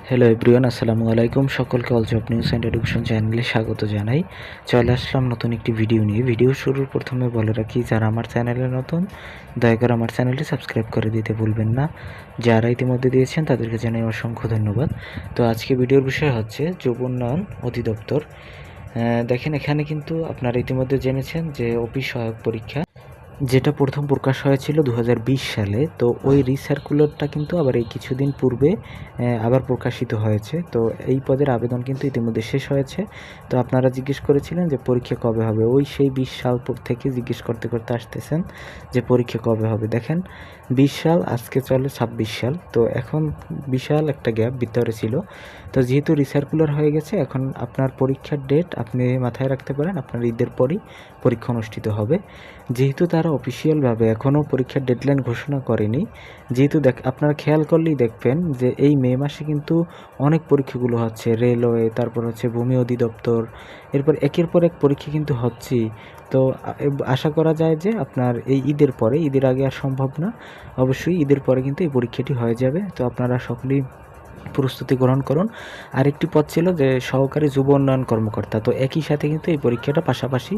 Hello everyone, আসসালামু আলাইকুম। সকলকে all job news and education চ্যানেলে স্বাগত জানাই। চলে আসলাম নতুন একটি ভিডিও নিয়ে। ভিডিও শুরুর প্রথমে বলে রাখি, যারা আমার চ্যানেলে নতুন দয়া করে আমার চ্যানেলটি সাবস্ক্রাইব করে দিতে ভুলবেন না। যারা ইতিমধ্যে দিয়েছেন তাদেরকে জানাই অসংখ্য ধন্যবাদ। তো আজকে ভিডিওর বিষয় হচ্ছে যুব উন্নয়ন অধিদপ্তর। দেখেন, এখানে কিন্তু আপনারা ইতিমধ্যে জেনেছেন যে অফিস সহায়ক পরীক্ষা যেটা প্রথম প্রকাশ হয়েছিল 2020 সালে। তো ওই রিসার্কুলারটা কিন্তু আবার এই কিছুদিন পূর্বে আবার প্রকাশিত হয়েছে। তো এই পদের আবেদন কিন্তু ইতিমধ্যে শেষ হয়েছে। তো আপনারা জিজ্ঞেস করেছিলেন যে পরীক্ষা কবে হবে, ওই সেই 20 সাল থেকে জিজ্ঞেস করতে করতে আসতেছেন যে পরীক্ষা কবে হবে। দেখেন, 20 সাল আজকে চলে 26 সাল, তো এখন বিশাল একটা গ্যাপ ভিতরে ছিল। তো যেহেতু রিসার্কুলার হয়ে গেছে, এখন আপনার পরীক্ষার ডেট আপনি মাথায় রাখতে পারেন, আপনার ঈদের পরই পরীক্ষা অনুষ্ঠিত হবে। যেহেতু তারা অফিসিয়ালভাবে এখনও পরীক্ষার ডেডলাইন ঘোষণা করেনি, যেহেতু আপনারা খেয়াল করলেই দেখবেন যে এই মে মাসে কিন্তু অনেক পরীক্ষাগুলো হচ্ছে, রেলওয়ে, তারপর হচ্ছে ভূমি অধিদপ্তর, এরপর একের পর এক পরীক্ষা কিন্তু হচ্ছেই। তো আশা করা যায় যে আপনার এই ঈদের পরে, ঈদের আগে আর সম্ভব না, অবশ্যই ঈদের পরে কিন্তু এই পরীক্ষাটি হয়ে যাবে। তো আপনারা সকলেই প্রস্তুতি গ্রহণ করুন। আরেকটি পদ ছিল যে সহকারী যুব উন্নয়ন কর্মকর্তা, তো একই সাথে কিন্তু এই পরীক্ষাটা পাশাপাশি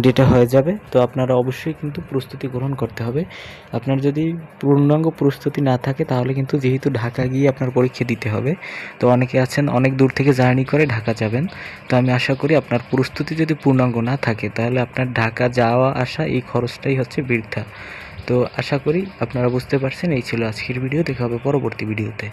ডেটে হয়ে যাবে। তো আপনারা অবশ্যই কিন্তু প্রস্তুতি গ্রহণ করতে হবে। আপনার যদি পূর্ণাঙ্গ প্রস্তুতি না থাকে তাহলে কিন্তু, যেহেতু ঢাকা গিয়ে আপনার পরীক্ষা দিতে হবে, তো অনেকে আছেন অনেক দূর থেকে জার্নি করে ঢাকা যাবেন। তো আমি আশা করি আপনার প্রস্তুতি যদি পূর্ণাঙ্গ না থাকে তাহলে আপনার ঢাকা যাওয়া আসা এই খরচটাই হচ্ছে বৃথা। তো আশা করি আপনারা বুঝতে পারছেন। এই ছিল আজকের ভিডিও, দেখা হবে পরবর্তী ভিডিওতে।